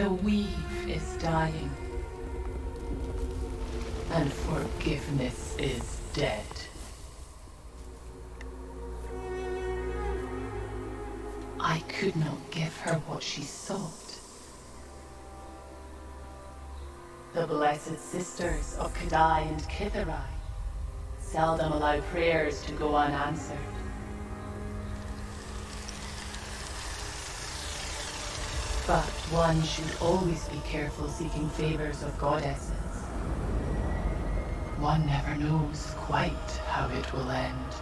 The weave is dying. And forgiveness is dead. I could not give her what she sought. The blessed sisters of Kadai and Kitharai seldom allow prayers to go unanswered. But one should always be careful seeking favors of goddesses. One never knows quite how it will end.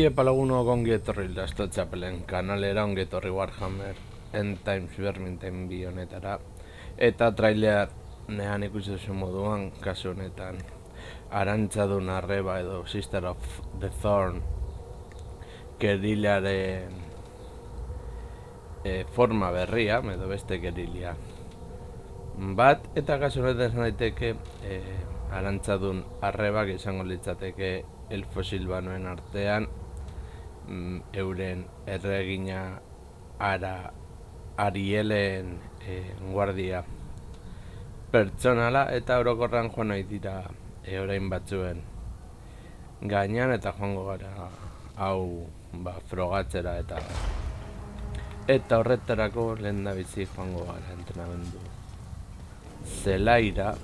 Epa lagunok ongi etorri Last Chapelen kanalera, ongi etorri Warhammer End Times Vermintide bi honetara. Eta trailer nean ikusi duzu moduan, kasu honetan Arantzadun arreba edo Sister of the Thorn gerillaren forma berria, edo beste gerilia bat, eta kasu honetan esan daiteke Arantzadun arrebak izango litzateke elfo silbanoen artean euren erregina Arielen guardia pertsonala, eta orokorran joan nahi dira orain batzuen gainean, eta joango gara hau frogatzera eta horretarako lehendabizi joango gara entrenamendu zelaira.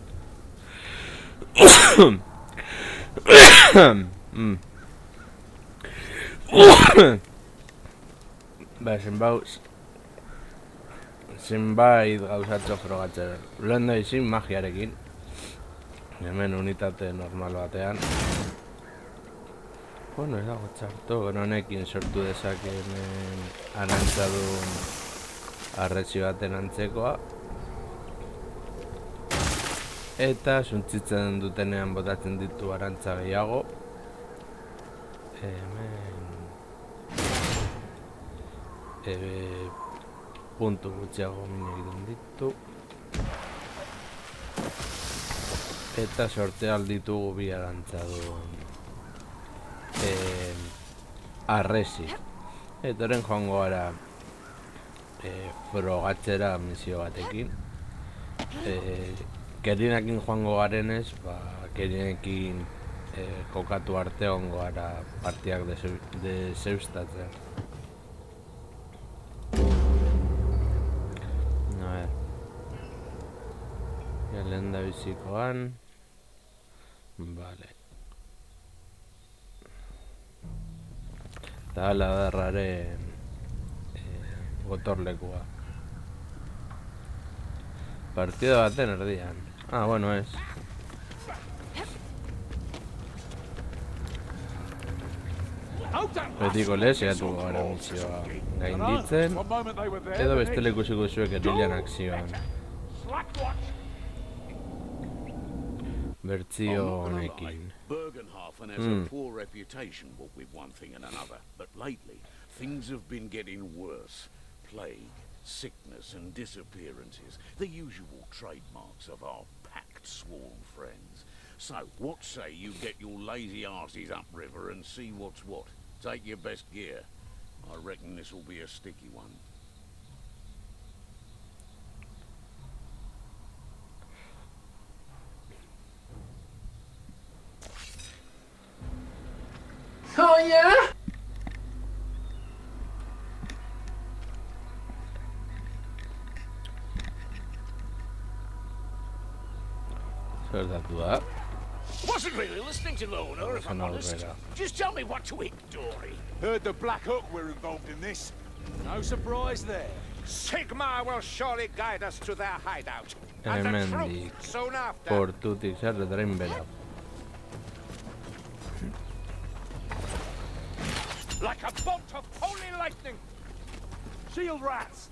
Zenbait gauzatxo frogatzera. Lehen da izin magiarekin. Hemen unitate normal batean. Bueno, ez dago txarto, honekin sortu dezakeen arantzadun arretxi baten antzekoa. Eta suntzitzen dutenean botatzen ditu arantza gehiago. Hemen puntu gutxiago min egiten ditu. Eta sorte alditugu bi arantzadun arresi. Eta horren joango gara frogatzera misio batekin. Kerinakin joango garenez, Kerinakin kokatu arte ongo gara partiak deseustatzen. A ver. Lehen da bizikoan. Vale. Eta ladarraren gotorlekua. Partida baten erdian. Ah, bueno, ez. Betiko lez, egatu gara misioa gainditzen, edo bestele ikusiko zuek erdilean akzioan. Bertzio honekin. Bergenhafen has a poor reputation, what with one thing and another. But lately, things have been getting worse. Plague, sickness and disappearances, the usual trademarks of our packed sworn friends. So, what say you get your lazy arses upriver and see what's what? Take your best gear. I reckon this will be a sticky one. Oh yeah? Zer datu da? Wasn't really listening to Lona, if I'm honest. Aurrera. Just tell me what to eat, Dory. Heard the Black Hook were involved in this. No surprise there. Sigmar will surely guide us to their hideout. And the Hemendik truth soon after. portutik zer Draenbera. Like a bolt of holy lightning. Shield rats!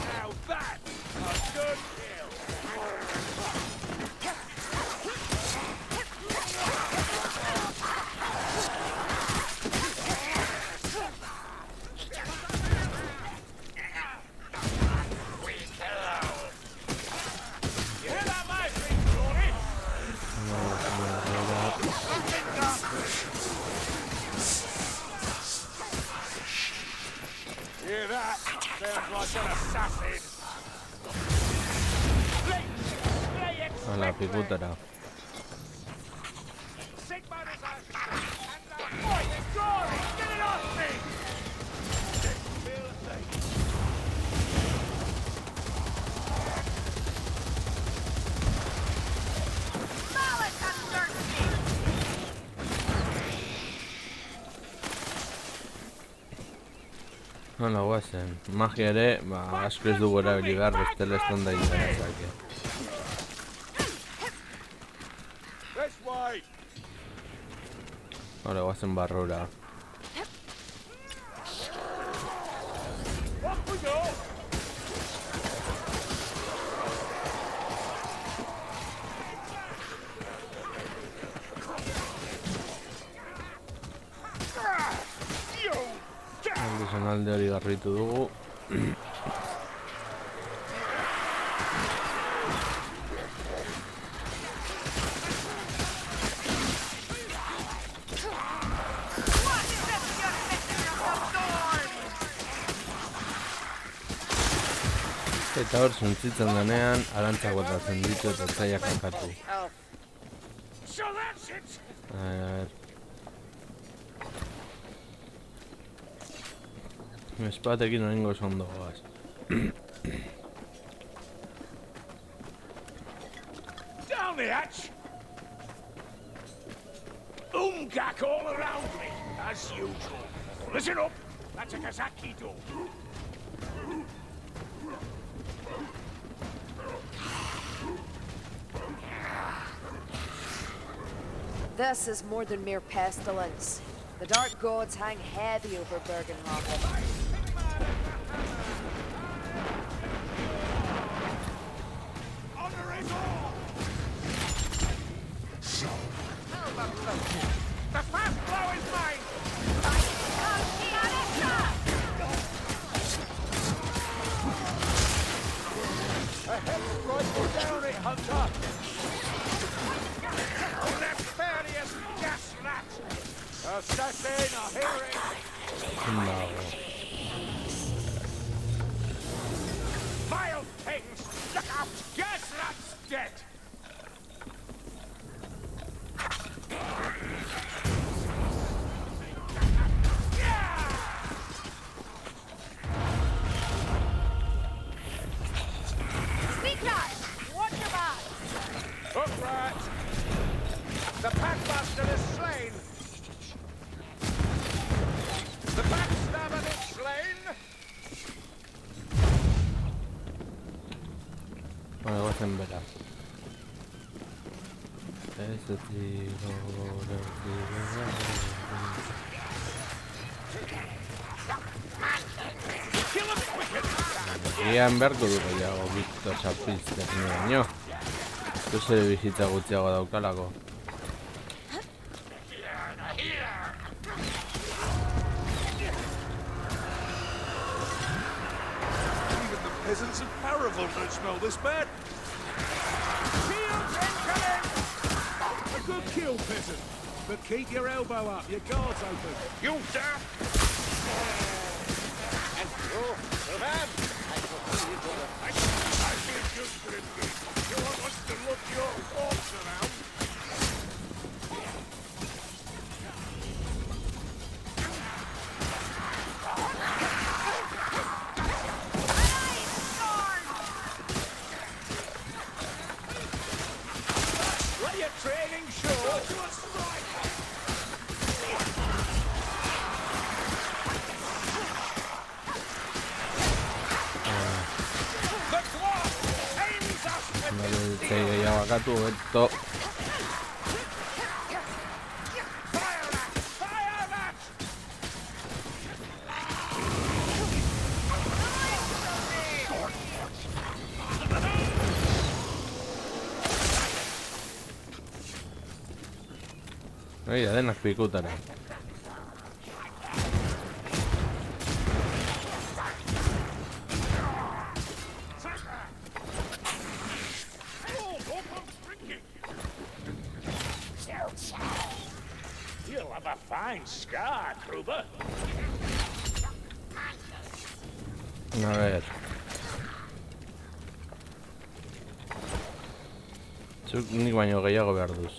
Now that's a good kill. You hear that, my friend, Dory? Hear that? Sounds like an assassin. A la picutera. Sigmar is our and boy, Dory, get it off me! Nola guazen. Magia ere, asko ez dugu erabili behar bestela estan da interesake. This way! Hora guazen barrura. Off we go! Aldizonalde hori garritu dugu. Eta hor zuntzitzen denean, arantzak botatzen ditu eta zaiak kakatu. So that's it! A ver... Espatekin orengo ondo goaz. Down the hatch! Umgak all around me, as usual. Listen up, that's a Kazaki door. This is more than mere pestilence. The dark gods hang heavy over Bergenhagen. Honor it all! The fast blow is mine! A head rifle down it, Hunter! Nefarious gas rat! Assassin, I hear it! Mago. Vile things! Look out! Gas rat's dead! Hook rat! The Packmaster is slain! The Backstabber is slain! Vale, guazen bera. Ese tiro... Gian beharko du gehiago Victor Sapiztek baino. Ez ere bizitza gutxiago daukalako. peasants of Paravel don't smell this bad. Shields incoming! A good kill, peasant. But keep your elbow up, your guard's open. You dare! And you, man! I feel just grimly. You want us to look your corpse around? Let your training show to a strike! The dwarf aims us with Vale, gehiago akatu, eto. fire that! Fire that! Ia, denak pikutara. Oh, open drinking! You'll have a fine scar, Kruber. A ver. Zuk nik baino gehiago behar duz.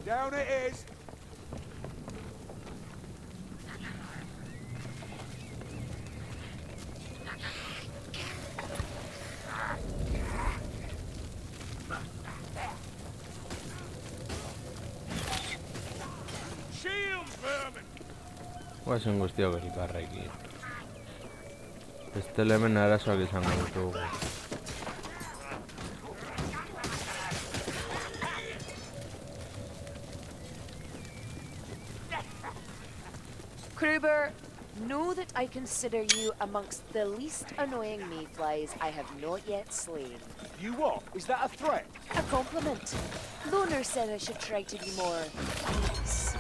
Down it is. Shield vermin! Guazen guztiok elkarrekin. Beste hemen arazoak izango ditugu. Kruber, know that I consider you amongst the least annoying mayflies I have not yet slain. You what? Is that a threat? A compliment. Loner said I should try to be more nice.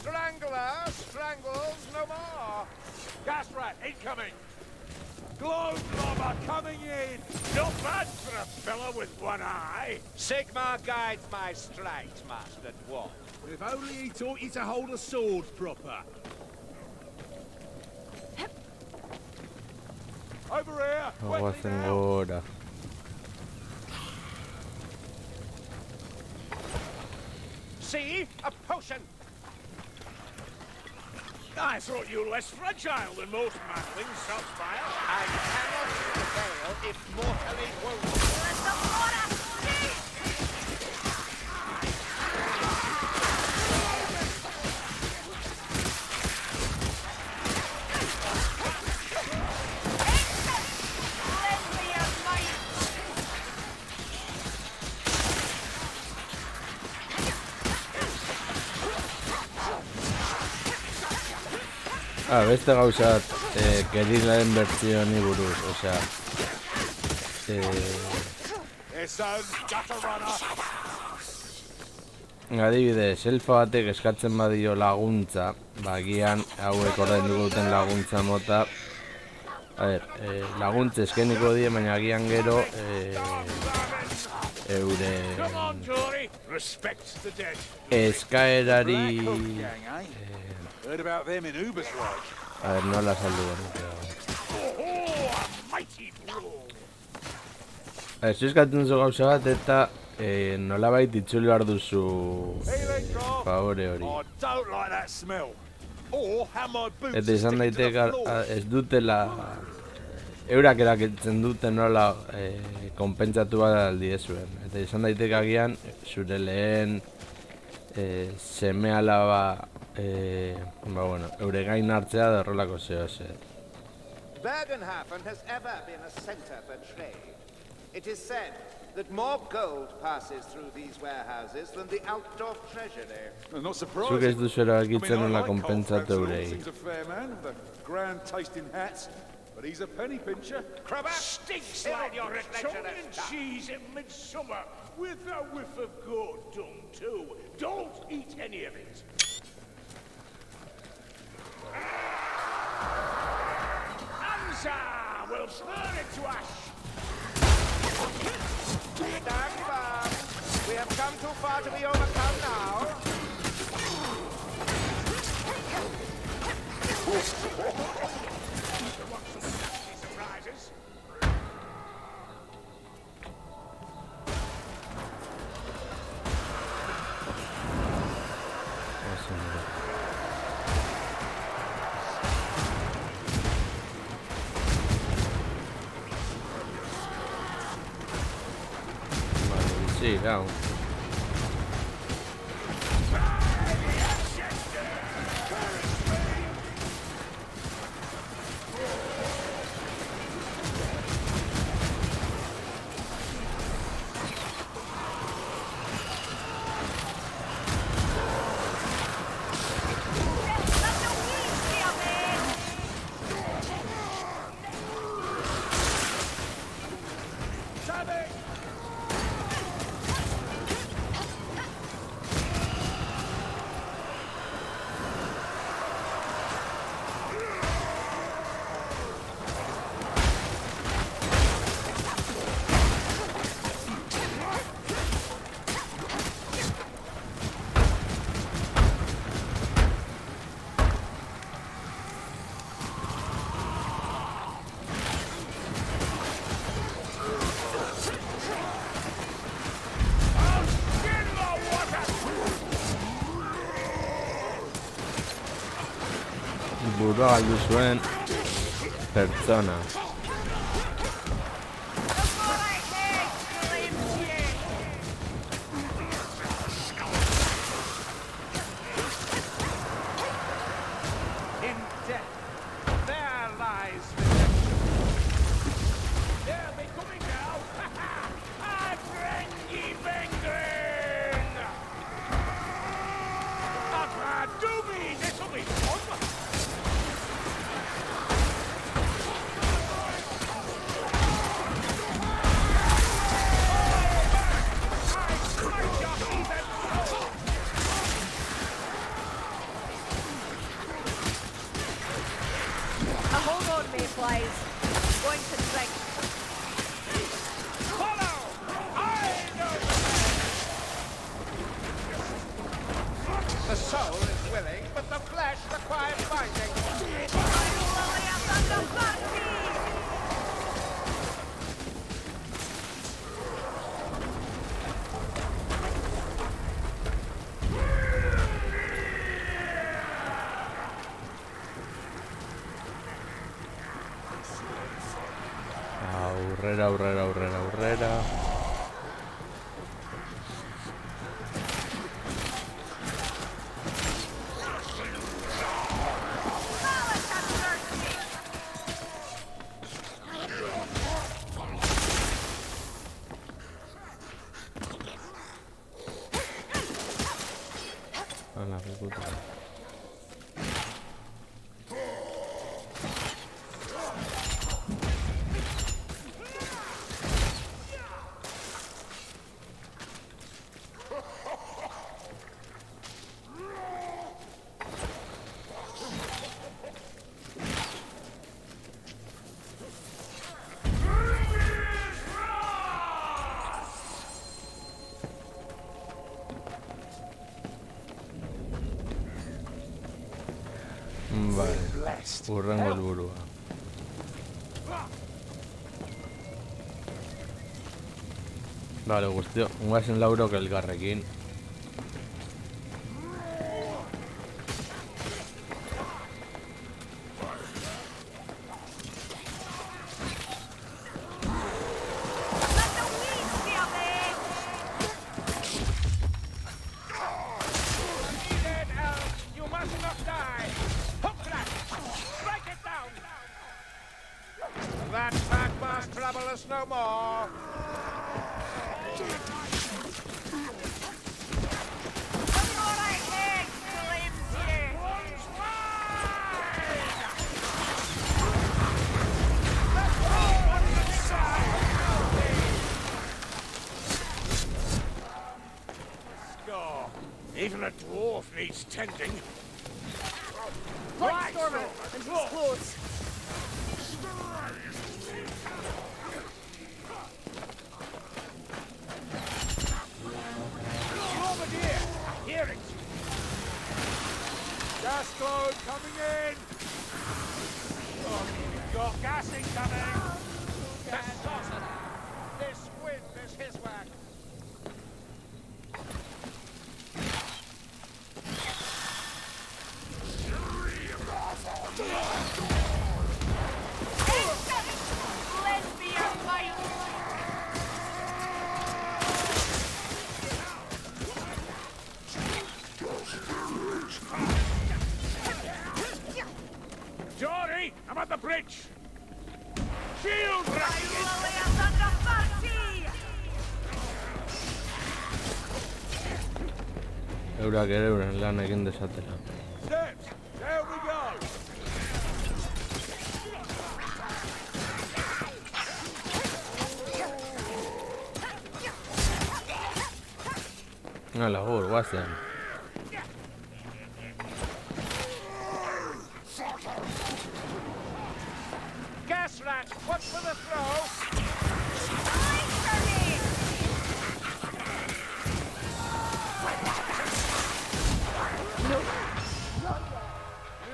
Strangler strangles no more! Gas rat incoming! Globe robber coming in. Not bad for a fellow with one eye! Sigmar guides my strikes, Master Dwarf. If only he taught you to hold a sword proper. Over here. Guazen gora. See? A potion! I thought you less fragile than most manlings, Saltzpire. I cannot prevail if mortally wounded. Beste gauza bat, gerilaren bertsioani buruz, osea... Adibidez, elfa batek eskatzen badio laguntza, agian hauek ordainduko duten laguntza mota... laguntza eskeniko die, baina agian gero... eskaerari... Heard about them in Uber's like. Nola saldu zu eskatzen zu gauza bat eta nolabait itzuli behar duzu favore hori. Eta izan daiteke ez dutela eurak erakitzen dute nola konpentsatu bat aldiezuen. Eta izan daiteke agian zure lehen seme alaba eure gain hartzea da horrelako zeo zer. Bergenhafen has ever been a center for trade. It is said that more gold passes through these warehouses than the Altdorf treasury. Not surprised. Zuk ez duzu erakitzen nola konpentsatu eurei. He's a fair man with the grand tasting hats, but he's a penny pincher. Stinks like your tongue and cheese in midsummer, with a whiff of goat dung too. Don't eat any of it. Answer! We'll burn it to ash! Stand firm. We have come too far to be overcome now. Surprises. Vale, sí, claro. Burua galdu zuen pertsona. In death, there lies redemption. They'll be coming now! I bring ye Vengrin! Do me! This'll be fun! Hold on, mayflies. I'm going to drink. Follow! I know The soul is willing, but the flesh requires binding. Aurrera, aurrera, aurrera, aurrera. A la puta. Vale, urrengo helburua. Vale, guztio, guazen laurok elgarrekin. you must not die! Hook that! Strike it down! That pack must trouble us no more. Even a dwarf needs tending. Point Stormer, and he's close. Bombardier! I hear it! Gas cloud coming in! Oh, we've got gas incoming! That's awesome! This wind is his work! Lend me your might! Jory, I'm at the bridge! Shield racket! Eurak ere euren lan egin desatela. Steps! There we go! Hala, hor, guazen. Gas rat, watch for the throw!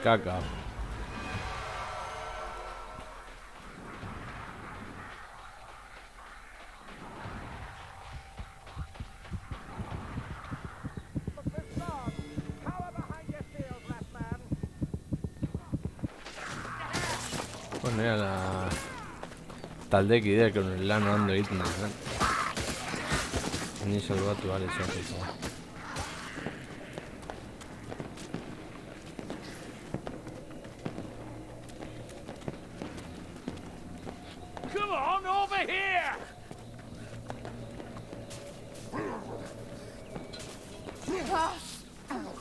Caca. Bueno, ya la... taldekideak lan ondo egiten dut, Ni salbatu ahal izateko. Come on, over here!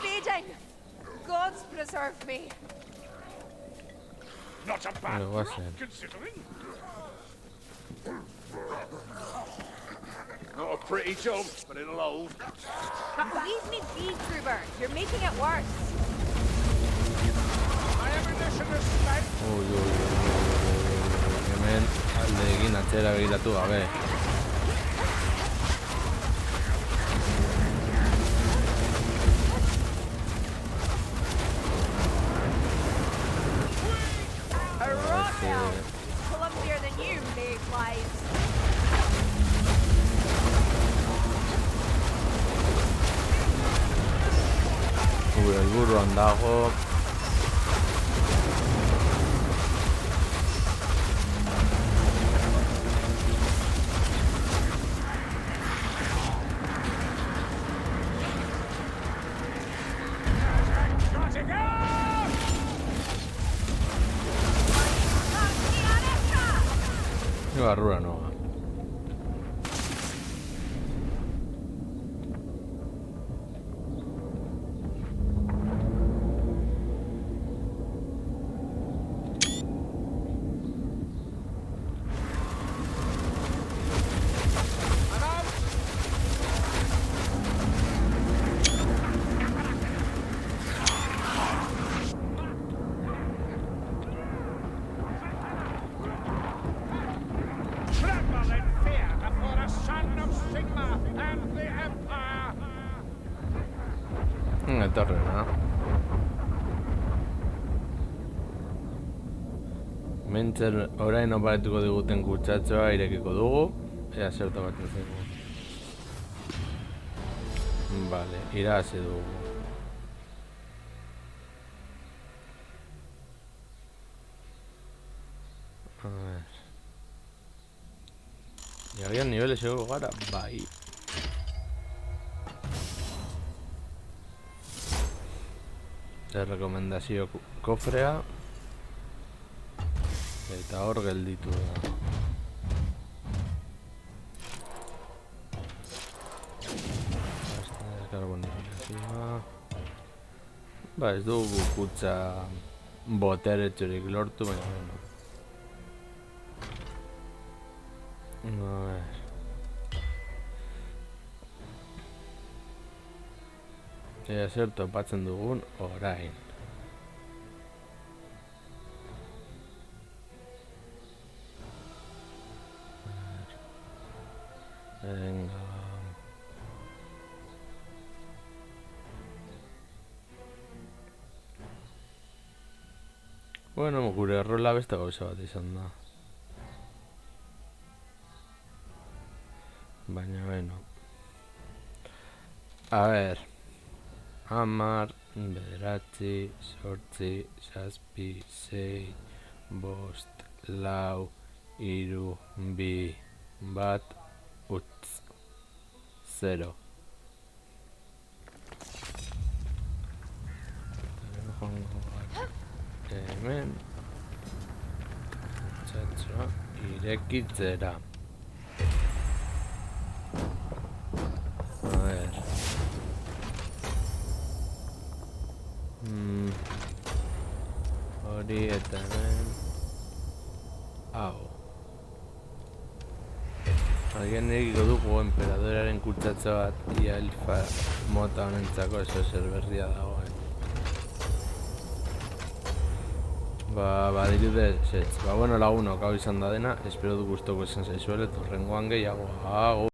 Feeding! Gods preserve me. Not a bad what's drop, that? considering. Not a pretty job, but it'll hold. Leave me be, Kruber. You're making it worse. My ammunition is spent. Hemen alde egin atzera begiratu gabe. A rock elf. Clumsier than you, mayflies. Helburuan dago. Got to go! Barrura noa. I'm out! Tremble in fear before the son of Sigma and the Empire! Etorrena. Mentzer orain oparetuko diguten kutsatxoa irekiko dugu. Ea zerta batzen zaigu. Vale, irazi dugu. A ver. Jarrian niveles ego gara, bai. Rekomendazio kofrea. Eta hor gelditu da. Karbonifikazioa. Ba, ez dugu kutsa boteretxorik lortu, baina bueno. A ver. Ea zer topatzen dugun orain. Venga. Bueno, gure errola beste gauza bat izan da. Baina, bueno. A ver. 10, 9, 8, 7, 6, 5, 4, 3, 2, 1, utz. 0. Hemen. Txatxoa irekitzera. A ver. Hori eta hemen. Hau. Alguien egiko dugu emperadoraren kutsatza bat ia elfa mota honentzako eso zer berria dagoen. Badirudez, bueno lagunok hau izan da dena, espero du gustoko izan zaizuela, eta horrengoan gehiago.